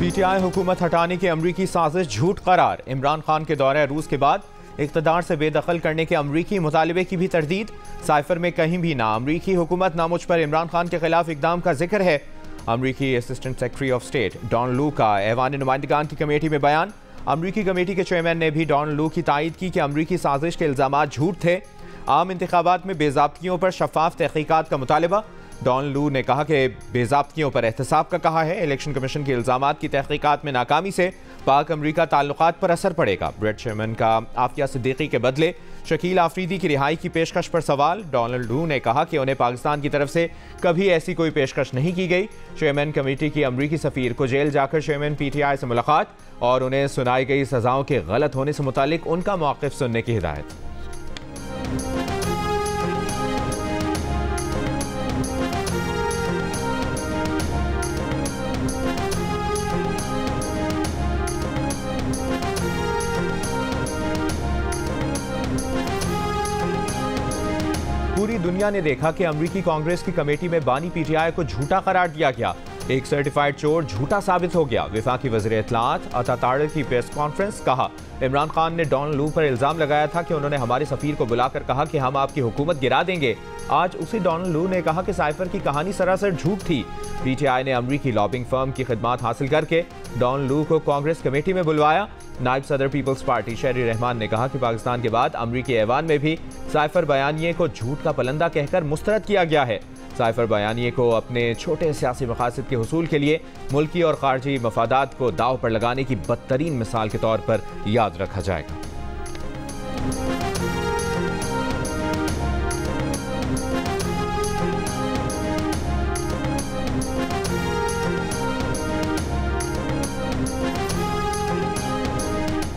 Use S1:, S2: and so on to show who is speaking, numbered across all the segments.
S1: PTI हुकूमत हटाने की अमरीकी साजिश झूठ करार। इमरान खान के दौरे रूस के बाद इक़्तिदार से बेदखल करने के अमरीकी मुतालिबे की भी तरदीद। साइफर में कहीं भी ना अमरीकी हुकूमत ना मुझ पर इमरान खान के खिलाफ इकदाम का जिक्र है। अमरीकी assistant secretary of state Don Lu का ऐवान नुमाइंदगान की कमेटी में बयान। अमरीकी कमेटी के चेयरमैन ने भी डॉन लू की तायद की कि अमरीकी साजिश के इल्ज़ामात झूठ थे। आम इंतखाबात में बेज़ाब्तियों पर शफाफ तहकीकात का मुतालबा। डॉन लू ने कहा कि बेज़ाब्तियों पर एहतसाब का कहा है। इलेक्शन कमीशन के इल्ज़ामात की तहकीकात में नाकामी से पाक अमरीका ताल्लुकात पर असर पड़ेगा। ब्रेड शेरमैन का आफिया सिद्दीकी के बदले शकील आफरीदी की रिहाई की पेशकश पर सवाल। डोनाल्ड लू ने कहा कि उन्हें पाकिस्तान की तरफ से कभी ऐसी कोई पेशकश नहीं की गई। चेयरमैन कमेटी की अमरीकी सफ़ीर को जेल जाकर चेयरमैन पीटीआई से मुलाकात और उन्हें सुनाई गई सजाओं के गलत होने से मुतालिक उनका मौक़िफ़ सुनने की हिदायत। पूरी दुनिया ने देखा कि अमरीकी कांग्रेस की कमेटी में बानी पीटीआई को झूठा करार दिया गया। एक सर्टिफाइड चोर झूठा साबित हो गया। वफाकी वज़ीर इत्तलाआत अता तारड़ की प्रेस कॉन्फ्रेंस। कहा, इमरान खान ने डॉन लू पर इल्ज़ाम लगाया था कि उन्होंने हमारे सफ़ीर को बुलाकर कहा कि हम आपकी हुकूमत गिरा देंगे। आज उसी डॉन लू ने कहा कि साइफर की कहानी सरासर झूठ थी। पीटीआई ने अमरीकी लॉबिंग फर्म की खिदमात हासिल करके डॉन लू को कांग्रेस कमेटी में बुलवाया। नायब सदर पीपल्स पार्टी शेरी रहमान ने कहा कि पाकिस्तान के बाद अमरीकी ऐवान में भी साइफर बयानिए को झूठ का पलंदा कहकर मुस्तरद किया गया है। साइफर बयानिए को अपने छोटे सियासी मकासद के हुसूल के लिए मुल्की और खारजी मफादात को दाव पर लगाने की बदतरीन मिसाल के तौर पर याद रखा जाएगा।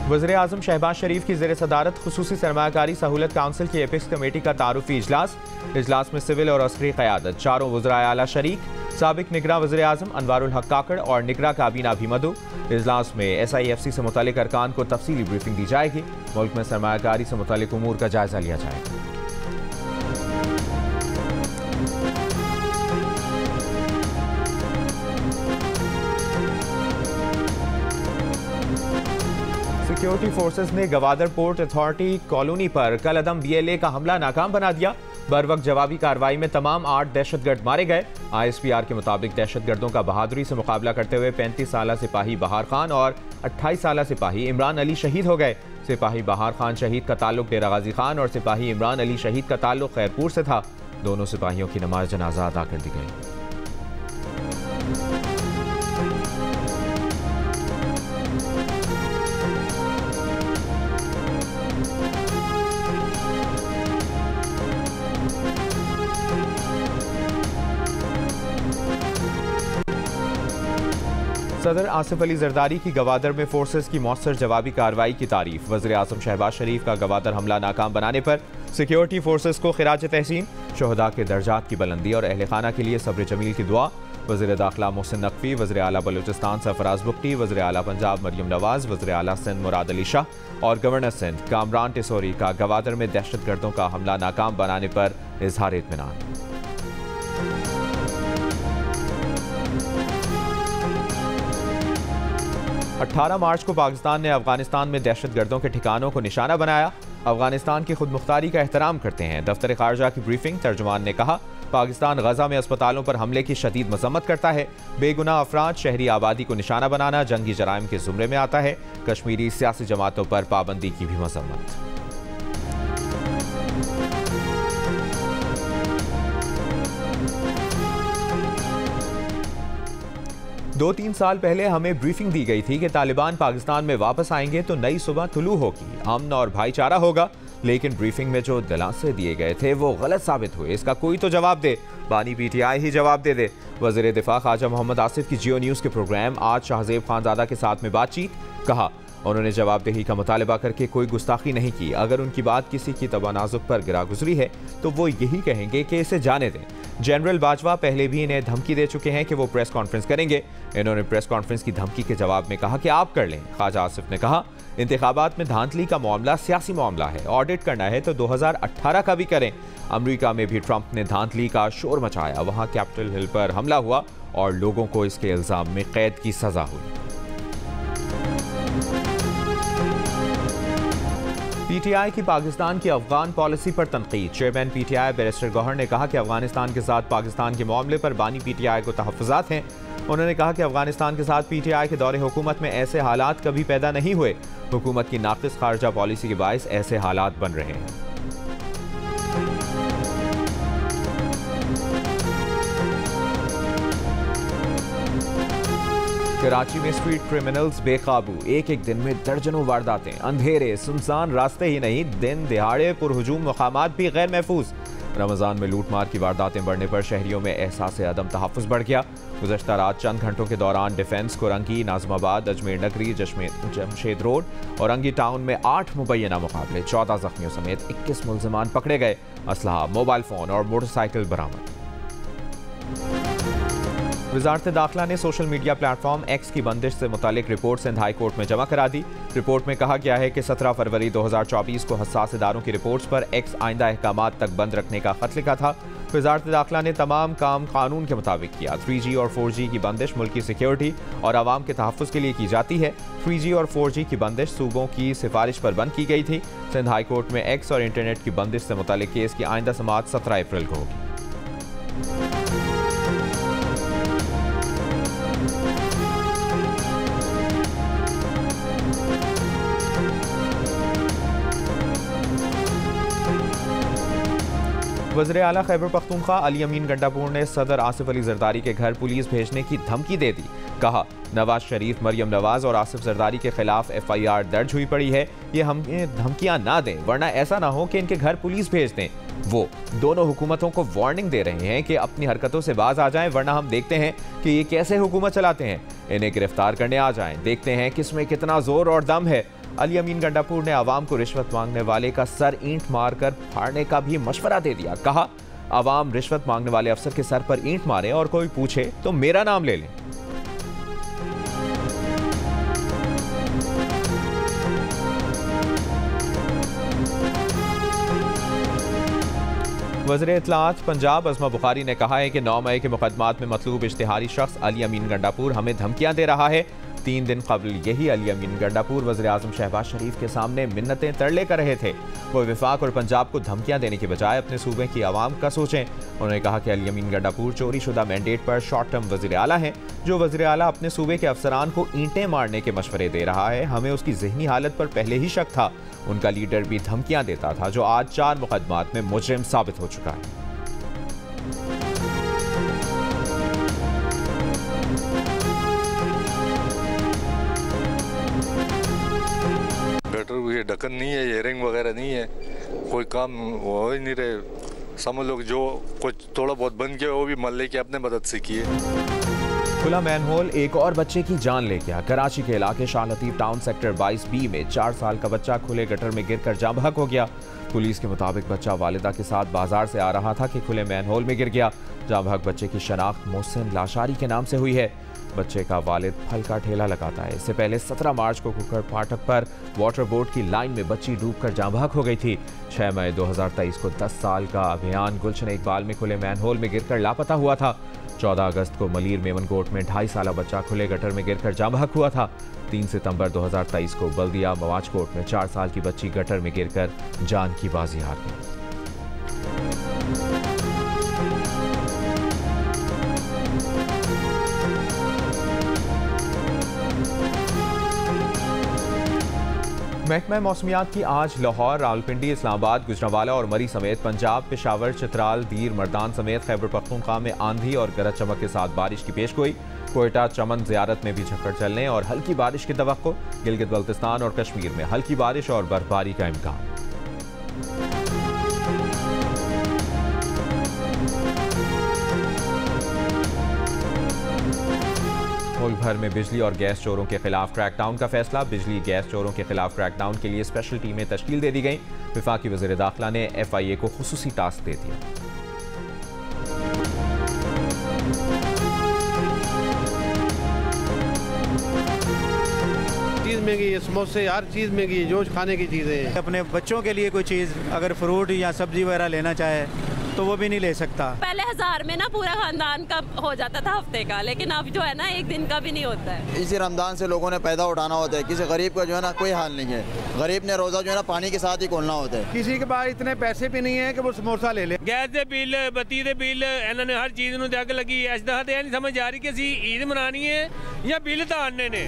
S1: वज़ीर-ए-आज़म शहबाज शरीफ की ज़ेर सदारत खुसूसी सरमायाकारी सहूलत काउंसिल की एपिक्स कमेटी का तारुफी इजलास में सिविल और अस्करी क़यादत, चारों वज़राए आला शरीक। साबिक निगरां वज़ीर-ए-आज़म अनवारुल हक काकड़ और निगरां काबीना भी मदऊ। इजलास में SIFC से मुतालिक अरकान को तफसीली ब्रीफिंग दी जाएगी। मुल्क में सरमायाकारी से मुतालिक उमूर का जायजा लिया जाएगा। सिक्योरिटी फोर्सेस ने गवादर पोर्ट अथॉरिटी कॉलोनी पर कल अदम BLA का हमला नाकाम बना दिया। बर वक्त जवाबी कार्रवाई में तमाम 8 दहशतगर्द मारे गए। ISPR के मुताबिक दहशतगर्दों का बहादुरी से मुकाबला करते हुए 35 साला सिपाही बहार खान और 28 साला सिपाही इमरान अली शहीद हो गए। सिपाही बहार खान शहीद का ताल्लुक डेरा गाजी खान और सिपाही इमरान अली शहीद का ताल्लुक खैरपुर से था। दोनों सिपाहियों की नमाज जनाजा अदा कर दी गई। 'सदर आसिफ अली जरदारी की गवादर में फोर्सेस की मौसर जवाबी कार्रवाई की तारीफ। वज़ीर-ए-आज़म शहबाज शरीफ का गवादर हमला नाकाम बनाने पर सिक्योरिटी फोर्सेस को खिराज तहसीन। शहदा के दर्जात की बुलंदी और अहल खाना के लिए सब्र जमील की दुआ। वज़ीर दाखिला मोहसिन नकवी, वज़ीर आला बलूचिस्तान सरफराज बुख्ती, वज़ीर आला पंजाब मरियम नवाज, वज़ीर आला सिंध मुराद अली शाह और गवर्नर सिंध कामरान टिसोरी का गवादर में दहशतगर्दों का हमला नाकाम बनाने पर इजहार इत्मीनान। 18 मार्च को पाकिस्तान ने अफगानिस्तान में दहशतगर्दों के ठिकानों को निशाना बनाया। अफगानिस्तान की खुद मुख्तारी का एहतराम करते हैं। दफ्तर खारजा की ब्रीफिंग। तर्जुमान ने कहा, पाकिस्तान गजा में अस्पतालों पर हमले की शदीद मजम्मत करता है। बेगुनाह अफराद शहरी आबादी को निशाना बनाना जंगी जराइम के जुमरे में आता है। कश्मीरी सियासी जमातों पर पाबंदी की भी मजम्मत। दो तीन साल पहले हमें ब्रीफिंग दी गई थी कि तालिबान पाकिस्तान में वापस आएंगे तो नई सुबह तुलू होगी, अमन और भाईचारा होगा। लेकिन ब्रीफिंग में जो दिलासे दिए गए थे वो गलत साबित हुए। इसका कोई तो जवाब दे। बानी पीटीआई ही जवाब दे दे। वज़ीर दिफा ख्वाजा मोहम्मद आसिफ की जियो न्यूज़ के प्रोग्राम आज शाहजेब खानजादा के साथ में बातचीत। कहा, उन्होंने जवाबदेही का मुतालबा करके कोई गुस्ताखी नहीं की। अगर उनकी बात किसी की तबानाजुक पर गिरा गुजरी है तो वो यही कहेंगे कि इसे जाने दें। जनरल बाजवा पहले भी इन्हें धमकी दे चुके हैं कि वो प्रेस कॉन्फ्रेंस करेंगे। इन्होंने प्रेस कॉन्फ्रेंस की धमकी के जवाब में कहा कि आप कर लें। ख्वाजा आसिफ ने कहा, इंतखाबात में धांधली का मामला सियासी मामला है, ऑडिट करना है तो 2018 का भी करें। अमेरिका में भी ट्रंप ने धांधली का शोर मचाया। वहां कैपिटल हिल पर हमला हुआ और लोगों को इसके इल्जाम में कैद की सजा हुई। पीटीआई की पाकिस्तान की अफगान पॉलिसी पर तनकीद। चेयरमैन पीटीआई बैरिस्टर गौहर ने कहा कि अफगानिस्तान के साथ पाकिस्तान के मामले पर बानी पीटीआई को तहफ़्फ़ुज़ात हैं। उन्होंने कहा कि अफगानिस्तान के साथ पीटीआई के दौरे हुकूमत में ऐसे हालात कभी पैदा नहीं हुए। हुकूमत की नाक़िस खारजा पॉलिसी के बायस ऐसे हालात बन रहे हैं। कराची में स्ट्रीट क्रिमिनल्स बेकाबू, एक एक दिन में दर्जनों वारदातें। अंधेरे सुनसान रास्ते ही नहीं, दिन दिहाड़े पुरहुजूम मकामात भी गैर महफूज। रमजान में लूटमार की वारदातें बढ़ने पर शहरियों में एहसास अदम तहफ़्फ़ुज़ बढ़ गया। गुज़श्ता रात चंद घंटों के दौरान डिफेंस, कोरंगी, नाज़िमाबाद, अजमेर नगरी, जमशेद रोड और अंगी टाउन में 8 मुबैना मुकाबले, 14 जख्मियों समेत 21 मुल्ज़िमान पकड़े गए। असलहा, मोबाइल फ़ोन और मोटरसाइकिल बरामद। वज़ारत दाखिला ने सोशल मीडिया प्लेटफॉर्म एक्स की बंदिश से मुतालिक रिपोर्ट सिंध हाई कोर्ट में जमा करा दी। रिपोर्ट में कहा गया है कि 17 फरवरी 2024 को हसास इदारों की रिपोर्ट्स पर एक्स आइंदा अहकामात तक बंद रखने का खत लिखा था। वज़ारत दाखिला ने तमाम काम कानून के मुताबिक किया। 3G और 4G की बंदिश मुल्क की सिक्योरिटी और आवाम के तहफ़्फ़ुज़ के लिए की जाती है। 3G और 4G की बंदिश सूबों की सिफारिश पर बंद की गई थी। सिंध हाई कोर्ट में एक्स और इंटरनेट की बंदिश से मुतालिक केस की आइंदा समाअत 17 अप्रैल को होगी। वज़ीर आला खैबर पख्तूनख्वा अली अमीन गंडापुर ने सदर आसिफ अली जरदारी के घर पुलिस भेजने की धमकी दे दी। कहा, नवाज शरीफ, मरियम नवाज और आसिफ जरदारी के खिलाफ FIR दर्ज हुई पड़ी है। ये हमें धमकियां ना दें, वरना ऐसा ना हो कि इनके घर पुलिस भेज दें। वो दोनों हुकूमतों को वार्निंग दे रहे हैं कि अपनी हरकतों से बाज आ जाएं, वरना हम देखते हैं कि ये कैसे हुकूमत चलाते हैं। इन्हें गिरफ्तार करने आ जाएं, देखते हैं किसमें कितना जोर और दम है। अली अमीन गंडापुर ने आवाम को रिश्वत मांगने वाले का सर ईंट मारकर फाड़ने का भी मशवरा दे दिया। कहा, आवाम रिश्वत मांगने वाले अफसर के सर पर ईंट मारे और कोई पूछे तो मेरा नाम ले लें। वज़ीर इत्तलाआत पंजाब अज़मा बुखारी ने कहा है कि 9 मई के मुकदमात में मतलूब इश्तिहारी शख्स अली अमीन गंडापुर हमें धमकियां दे रहा है। 3 दिन कबल यही अली अमीन गंडापुर वज़ीर आज़म शहबाज शरीफ के सामने मिन्नतें तरले कर रहे थे। वो वफाक और पंजाब को धमकियां देने के बजाय अपने सूबे की आवाम का सोचें। उन्होंने कहा कि अली अमीन गंडापुर चोरी शुदा मैंडेट पर शॉर्ट टर्म वज़ीर आला हैं। जो वज़ीर आला अपने सूबे के अफसरान को ईंटें मारने के मशवरे दे रहा है, हमें उसकी ज़हनी हालत पर पहले ही शक था। उनका लीडर भी धमकियां देता था, जो आज 4 मुकदमात में मुजरिम साबित हो चुका है।
S2: गटर ये ढक्कन नहीं है, हेयरिंग वगैरह नहीं है, कोई काम हो ही नहीं रहे। समझ लो जो कुछ थोड़ा बहुत बन गया वो भी मोहल्ले की अपने मदद से किए।
S1: खुला मैनहोल एक और बच्चे की जान ले गया। कराची के इलाके Shah Latif town sector 22B में 4 साल का बच्चा खुले गटर में गिरकर जाँ बहक हो गया। पुलिस के मुताबिक बच्चा वालिदा के साथ बाजार से आ रहा था कि खुले मैनहोल में गिर गया। जाँ बहक बच्चे की शनाख्त मोहसिन लाशारी के नाम से हुई है। बच्चे का वालिद फल का ठेला लगाता है। इससे पहले 17 मार्च को कुकर फाटक पर वाटर बोर्ड की लाइन में बच्ची डूबकर जाँ बहक हो गई थी। 6 मई 2023 को 10 साल का अभियान गुलशन इकबाल में खुले मैनहोल में गिरकर लापता हुआ था। 14 अगस्त को मलीर मेमनकोट में 2.5 साला बच्चा खुले गटर में गिरकर जाँ बहक हुआ था। 3 सितंबर 2023 को बल्दिया मवाजकोट में 4 साल की बच्ची गटर में गिरकर जान की बाजी हार गई। महकमा मौसमियात की आज लाहौर, रावलपिंडी, इस्लामाबाद, गुजरांवाला और मरी समेत पंजाब, पेशावर, चित्राल, दीर, मर्दान समेत खैबर पख्तूनख्वा में आंधी और गरज चमक के साथ बारिश की पेशगोई। कोयटा, चमन, ज़ियारत में भी झक्कड़ चलने और हल्की बारिश की तवक्को। गिलगित बल्तिस्तान और कश्मीर में हल्की बारिश और बर्फबारी का इम्कान। मुल्क भर में बिजली और गैस चोरों के खिलाफ क्रैकडाउन का फैसला। बिजली गैस चोरों के खिलाफ क्रैकडाउन के लिए स्पेशल टीमें तश्कील दे दी गई। वफाकी वज़ीर दाखिला ने FIA को खुसूसी टास्क दे दिया।
S3: चीज़ महंगी है, समोसे, हर चीज़ महंगी है, जो खाने की चीज़ें हैं।
S4: अपने बच्चों के लिए कोई चीज़ अगर फ्रूट या सब्जी वगैरह लेना चाहे
S3: तो वो भी नहीं ले सकता।
S4: पहले 1000 में ना पूरा खानदान का हो जाता था हफ्ते का, लेकिन अब जो है ना एक दिन का भी नहीं होता है।
S5: इसी रमजान से लोगों ने पैदा उठाना होता है, किसी गरीब का जो है ना कोई हाल नहीं है। गरीब ने रोज़ा जो है ना पानी के साथ ही खोलना होता है।
S3: किसी के पास इतने पैसे भी नहीं है कि वो समोसा ले ले।
S6: गैस के बिल, बत्ती के बिल, इन्होंने हर चीज़ ਨੂੰ ਅੱਗ ਲੱਗੀ। ਇਸ ਤਰ੍ਹਾਂ ਤੇ ਨਹੀਂ ਸਮਝ ਆ ਰਹੀ ਕਿ ਅਸੀਂ ईद मनानी है या बिल तारने ने।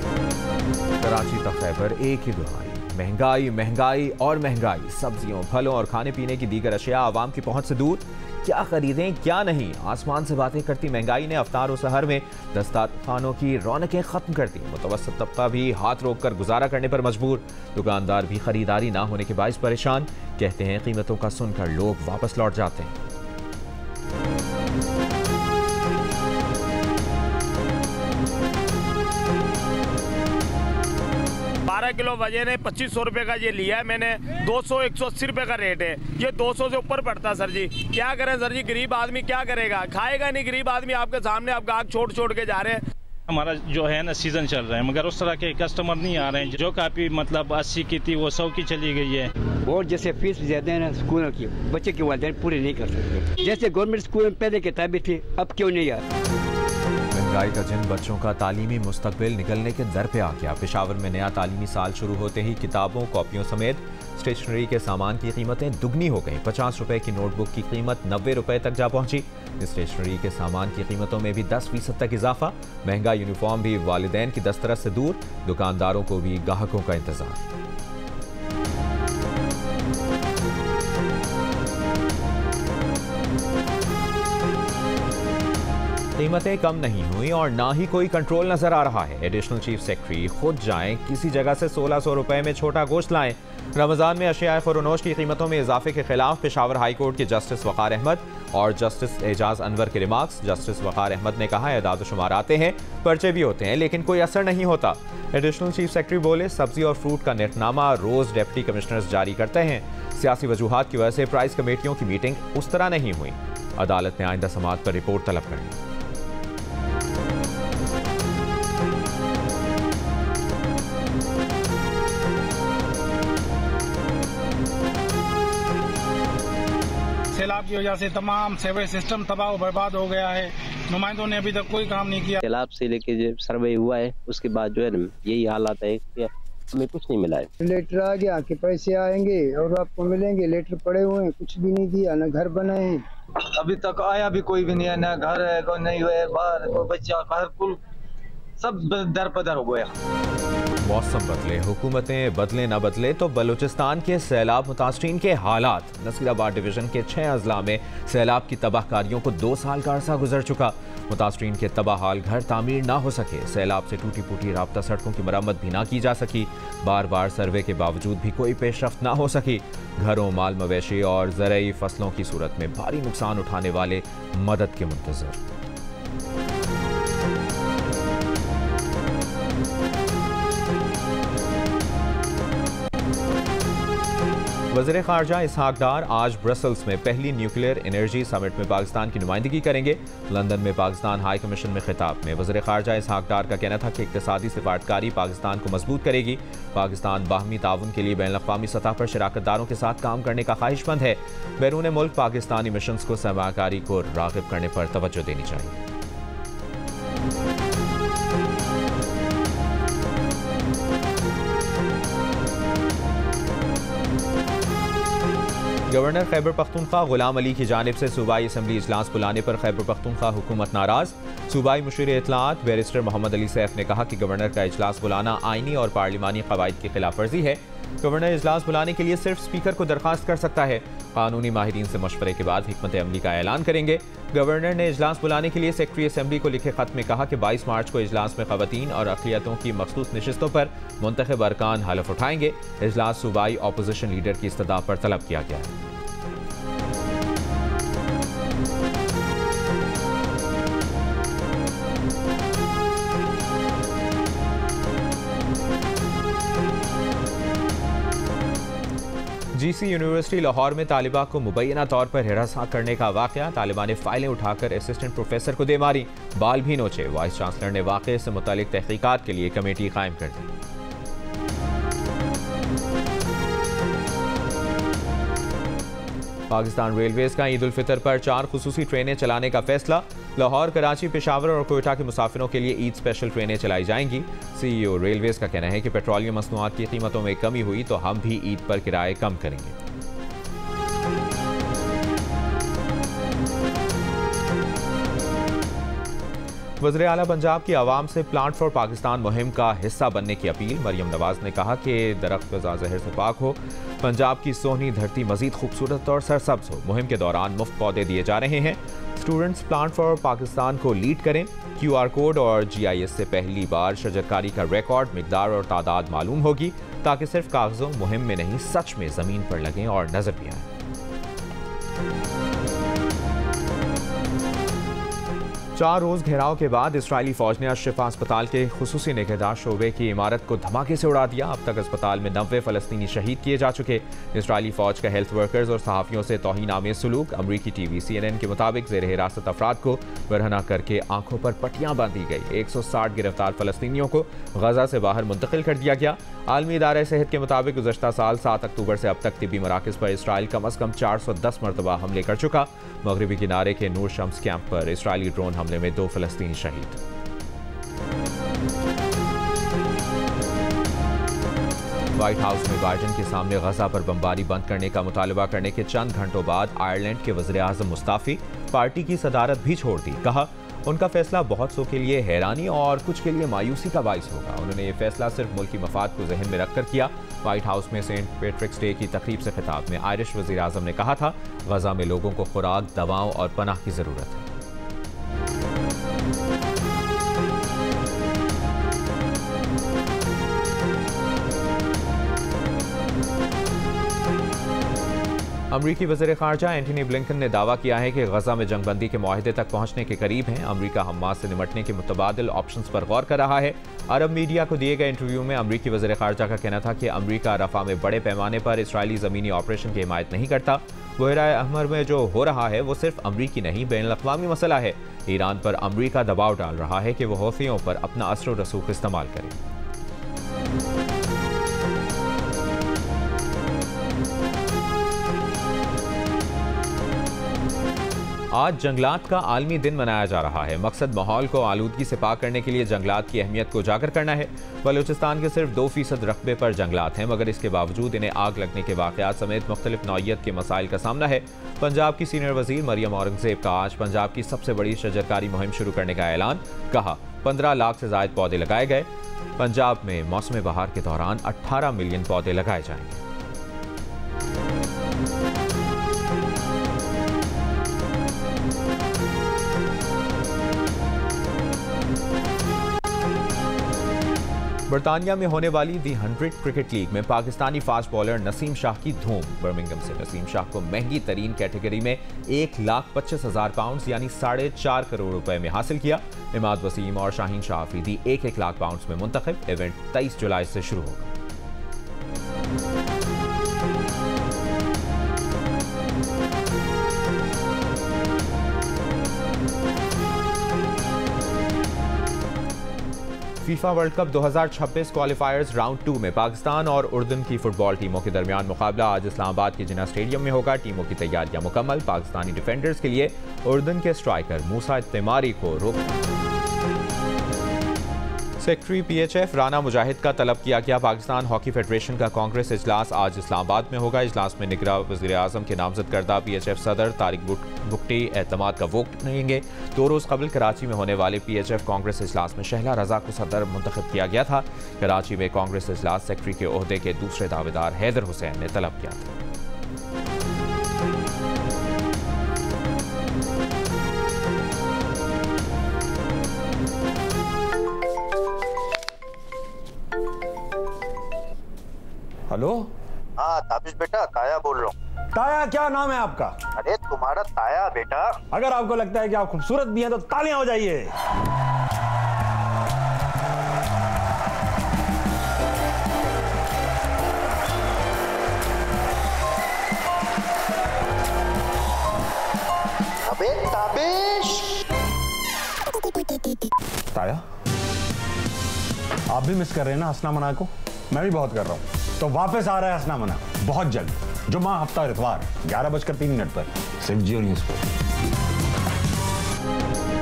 S1: कराची तक खैबर एक ही दुहाई, महंगाई महंगाई और महंगाई। सब्जियों, फलों और खाने पीने की दीगर अशिया आवाम की पहुंच से दूर। क्या खरीदें क्या नहीं, आसमान से बातें करती महंगाई ने अफ्तार और सहर में दस्तरखानों की रौनकें खत्म कर दी। मुतवस्सित तबका भी हाथ रोक कर गुजारा करने पर मजबूर। दुकानदार भी खरीदारी ना होने के बाइस परेशान। कहते हैं कीमतों का सुनकर लोग वापस लौट जाते हैं।
S6: 12 किलो वजन है, 2500 रुपये का ये लिया है मैंने। 200-180 रुपये का रेट है, ये 200 से ऊपर पड़ता है सर जी। क्या करें सर जी, गरीब आदमी क्या करेगा, खाएगा नहीं गरीब आदमी। आपके सामने आप गाहक छोड़ के जा रहे हैं।
S7: हमारा जो है ना सीजन चल रहा है, मगर उस तरह के कस्टमर नहीं आ रहे हैं। जो कापी मतलब 80 की थी वो 100 की चली गई है।
S8: और जैसे फीस ज्यादा है ना स्कूलों की, बच्चे की वालिदैन पूरे नहीं कर सकते। जैसे गवर्नमेंट स्कूल में पहले किताबें थी, अब क्यों नहीं आ रही।
S1: महंगाई का जिन बच्चों का तालीमी मुस्तकबिल निकलने के दर पे आ गया। पेशावर में नया तालीमी साल शुरू होते ही किताबों, कॉपियों समेत स्टेशनरी के सामान की कीमतें दुगनी हो गई। 50 रुपए की नोटबुक की कीमत 90 रुपए तक जा पहुंची। स्टेशनरी के सामान की कीमतों में भी 10% तक इजाफा। महंगा यूनिफॉर्म भी वालिदैन की दस्तरस से दूर। दुकानदारों को भी ग्राहकों का इंतजार। कीमतें कम नहीं हुई और ना ही कोई कंट्रोल नजर आ रहा है। एडिशनल चीफ सेक्रेटरी खुद जाएं किसी जगह से 1600 रुपए में छोटा गोश्त लाएं। रमजान में अशिया खुरोनोश की कीमतों में इजाफे के खिलाफ पेशावर हाई कोर्ट के जस्टिस वकार अहमद और जस्टिस एजाज अनवर के रिमार्क्स। जस्टिस वकार अहमद ने कहा, एदाद शुमार आते हैं, पर्चे भी होते हैं, लेकिन कोई असर नहीं होता। एडिशनल चीफ सेक्रेटरी बोले, सब्जी और फ्रूट का निर्खनामा रोज डिप्टी कमिश्नर्स जारी करते हैं। सियासी वजूहात की वजह से प्राइस कमेटियों की मीटिंग उस तरह नहीं हुई। अदालत ने आइंदा समाअत पर रिपोर्ट तलब कर ली।
S9: सैलाब की वजह से तमाम सेवेज सिस्टम तबाह और बर्बाद हो गया है। नुमाइंदों ने अभी तक कोई काम नहीं किया।
S10: सैलाब से लेके जो सर्वे हुआ है उसके बाद जो है ना यही हालात है कि हमें कुछ नहीं मिला है।
S11: लेटर आ गया कि पैसे आएंगे और आपको मिलेंगे, लेटर पड़े हुए हैं, कुछ भी नहीं दिया, न घर बनाए हैं।
S12: अभी तक आया भी कोई भी नहीं है, न घर है, कोई नहीं है, बाहर कोई बच्चा, कुल सब दर पदर हो गया।
S1: मौसम बदले, हुकूमतें बदले न बदले तो बलूचिस्तान के सैलाब मुतासरीन के हालात। नसीराबाद डिवीजन के 6 अजला में सैलाब की तबाहकारियों को 2 साल का अरसा गुजर चुका। मुतासरीन के तबाह हाल घर तामीर ना हो सके। सैलाब से टूटी फूटी राब्ता सड़कों की मरम्मत भी ना की जा सकी। बार बार सर्वे के बावजूद भी कोई पेशरफ्त ना हो सकी। घरों, माल मवेशी और ज़रई फसलों की सूरत में भारी नुकसान उठाने वाले मदद के मुंतज़र। वज़ीर ख़ारजा इसहाक डार आज ब्रसल्स में पहली न्यूक्लियर एनर्जी समिट में पाकिस्तान की नुमाइंदगी करेंगे। लंदन में पाकिस्तान हाई कमीशन में खिताब में वज़ीर ख़ारजा इसहाक डार का कहना था कि इक़्तिसादी सिफारतकारी पाकिस्तान को मजबूत करेगी। पाकिस्तान बाहमी ताउन के लिए बैनुल-अक़वामी सतह पर शराकतदारों के साथ काम करने का ख्वाहिशमंद है। बैरून मुल्क पाकिस्तानी मिशंस को सरमाकारी को राग़िब करने पर तवज्जो देनी चाहिए। गवर्नर खैबर पख्तूनख्वा गुलाम अली की जानिब से सूबाई असम्बली इजलास बुलाने पर खैबर पख्तूनख्वा हुकूमत नाराज। सूबाई मुशीर इत्तलात बैरिस्टर मोहम्मद अली सैफ ने कहा कि गवर्नर का इजलास बुलाना आईनी और पार्लिमानी कवायद की खिलाफ वर्जी है। गवर्नर इजलास बुलाने के लिए सिर्फ स्पीकर को दरख्वास्त कर सकता है। कानूनी माहिरीन से मशवरे के बाद हिकमत अमली का ऐलान करेंगे। गवर्नर ने इजलास बुलाने के लिए सेक्रेटरी असम्बली को लिखे खत में कहा कि 22 मार्च को इजलास में ख़वातीन और अक़लियतों की मखसूस नशिस्तों पर मुंतखब अरकान हलफ उठाएंगे। इजलास सूबाई अपोजिशन लीडर की इस्तदा पर तलब किया गया है। जीसी यूनिवर्सिटी लाहौर में तालिबा को मुबैना तौर पर हिरासा करने का वाक़या। तालिबा ने फाइलें उठाकर असिस्टेंट प्रोफेसर को दे मारी, बाल भी नोचे। वाइस चांसलर ने वाक़े से मुतालिक तहकीकात के लिए कमेटी कायम कर दी। पाकिस्तान रेलवेज का ईद उल फितर पर 4 खुसूसी ट्रेनें चलाने का फैसला। लाहौर, कराची, पेशावर और कोयटा के मुसाफिरों के लिए ईद स्पेशल ट्रेनें चलाई जाएंगी। CEO रेलवेज का कहना है कि पेट्रोलियम मसनूआत की कीमतों में कमी हुई तो हम भी ईद पर किराए कम करेंगे। वज़ीर आला पंजाब की आवाम से प्लांट फॉर पाकिस्तान मुहिम का हिस्सा बनने की अपील। मरियम नवाज ने कहा कि दरख्त ग़िज़ा ज़हर से पाक हो, पंजाब की सोहनी धरती मज़ीद खूबसूरत और सरसब्ज हो। मुहिम के दौरान मुफ्त पौधे दिए जा रहे हैं। स्टूडेंट्स प्लांट फॉर पाकिस्तान को लीड करें। QR कोड और GIS से पहली बार शजरकारी का रिकॉर्ड, मिकदार और तादाद मालूम होगी, ताकि सिर्फ कागजों मुहिम में नहीं, सच में ज़मीन पर लगें और नजर भी आए। 4 रोज घेराव के बाद इसराइली फौज ने अशरफा अस्पताल के खुसूसी निगहदाश्त शोबे की इमारत को धमाके से उड़ा दिया। अब तक अस्पताल में 90 फलस्तीनी शहीद किए जा चुके। इसराइली फौज का हेल्थ वर्कर्स और सहाफ़ियों से तौहीन-आमेज़ सलूक। अमरीकी TV CNN के मुताबिक ज़ेर हिरासत अफराद को बरहना करके आंखों पर पट्टियां बांधी गई। 160 गिरफ्तार फलस्तीनियों को गजा से बाहर मुंतकिल कर दिया गया। आलमी इदारे सेहत के मुताबिक गुज़श्ता साल 7 अक्टूबर से अब तक तिब्बी मराकज़ पर इसराइल कम अज़ कम 410 मरतबा हमले कर चुका। मगरबी किनारे के नूर शम्स कैंप पर इसराइली ड्रोन हमले में 2 फलस्तीनी शहीद। व्हाइट हाउस में बाइडन के सामने गजा पर बमबारी बंद करने का मुतालबा करने के चंद घंटों बाद आयरलैंड के वज़ीर आज़म मुस्ताफ़ी, पार्टी की सदारत भी छोड़ दी। कहा उनका फैसला बहुत सौ के लिए हैरानी और कुछ के लिए मायूसी का बाइस होगा। उन्होंने ये फैसला सिर्फ मुल्की मफाद को जहन में रखकर किया। व्हाइट हाउस में सेंट पैट्रिक्स डे की तकरीब से खिताब में आयरिश वज़ीर आज़म ने कहा था, गजा में लोगों को खुराक, दवाओं और पनाह की ज़रूरत है। अमरीकी वज़ीर ख़ारजा एंटनी ब्लिंकन ने दावा किया है कि गजा में जंगबंदी के मुआहदे तक पहुंचने के करीब हैं। अमरीका हमास से निमटने के मुतबादिल ऑप्शंस पर गौर कर रहा है। अरब मीडिया को दिए गए इंटरव्यू में अमरीकी वज़ीर ख़ारजा का कहना था कि अमरीका रफ़ा में बड़े पैमाने पर इसराइली ज़मीनी ऑपरेशन की हिमायत नहीं करता। बहरा अहमर में जो हो रहा है वो सिर्फ अमरीकी नहीं, बैनुल-अक़वामी मसला है। ईरान पर अमरीका दबाव डाल रहा है कि वह हौथियों पर अपना असर व रसूख इस्तेमाल करे। आज जंगलात का आलमी दिन मनाया जा रहा है। मकसद माहौल को आलूदगी से पाक करने के लिए जंगलात की अहमियत को उजागर करना है। बलूचिस्तान के सिर्फ 2% रकबे पर जंगलात हैं, मगर इसके बावजूद इन्हें आग लगने के वाक़यात समेत मुख्तलिफ नौइयत के मसाइल का सामना है। पंजाब की सीनियर वज़ीर मरियम औरंगज़ेब का आज पंजाब की सबसे बड़ी शजरकारी मुहिम शुरू करने का ऐलान। कहा 15 लाख से ज़ायद पौधे लगाए गए। पंजाब में मौसम बहार के दौरान 18 मिलियन पौधे लगाए जाएंगे। बरतानिया में होने वाली दी 100 क्रिकेट लीग में पाकिस्तानी फास्ट बॉलर नसीम शाह की धूम। बर्मिंघम से नसीम शाह को महंगी तरीन कैटेगरी में 1,25,000 पाउंड यानी 4.5 करोड़ रुपए में हासिल किया। इमाद वसीम और शाहीन शाह अफरीदी 1-1 लाख पाउंड में मुंतखब। इवेंट 23 जुलाई से शुरू होगा। फीफा वर्ल्ड कप 2026 क्वालिफायर्स राउंड 2 में पाकिस्तान और उर्दन की फुटबॉल टीमों के दरमियान मुकाबला आज इस्लामाबाद के जिन्ना स्टेडियम में होगा। टीमों की तैयारियां मुकम्मल। पाकिस्तानी डिफेंडर्स के लिए उर्दन के स्ट्राइकर मूसा तिमारी को रोक। सेक्रेटरी PHF राना मुजाहिद का तलब किया गया। पाकिस्तान हॉकी फेडरेशन का कांग्रेस इजलास आज इस्लामाबाद में होगा। इजलास में निगरां वज़ीर आज़म के नामजद करदा PHF सदर तारिक बुगटी एतमाद का वोट लेंगे। 2 रोज़ कबल कराची में होने वाले PHF कांग्रेस इजलास में शहला रजा को सदर मुंतखब किया गया था। कराची में कांग्रेस इजलास सेक्रेटरी के ओहदे के दूसरे दावेदार हैदर हुसैन ने तलब किया था।
S13: हेलो,
S14: हाँ ताबिश बेटा, ताया बोल रहा हूँ।
S13: ताया, क्या नाम है आपका?
S14: अरे तुम्हारा ताया बेटा।
S13: अगर आपको लगता है कि आप खूबसूरत भी हैं तो तालियां हो जाइए।
S14: अबे ताबिश।
S13: ताया, आप भी मिस कर रहे हैं ना हसना मना को? मैं भी बहुत कर रहा हूँ। तो वापस आ रहा है हसना मना बहुत जल्द। जुम्मा हफ्ता इतवार 11:03 पर सिर्फ जियो न्यूज पर।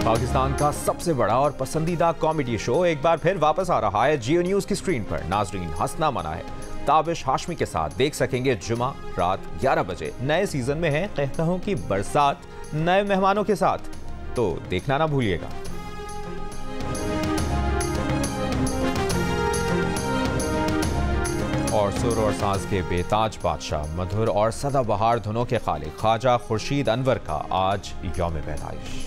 S1: पाकिस्तान का सबसे बड़ा और पसंदीदा कॉमेडी शो एक बार फिर वापस आ रहा है जियो न्यूज की स्क्रीन पर। नाजरीन, हंसना मना है ताबिश हाशमी के साथ देख सकेंगे जुमा रात 11 बजे। नए सीजन में है कहकहों की बरसात नए मेहमानों के साथ, तो देखना ना भूलिएगा। और सुर और साज के बेताज बादशाह, मधुर और सदाबहार धुनों के खालिक ख्वाजा खुर्शीद अनवर का आज यौम पैदाइश।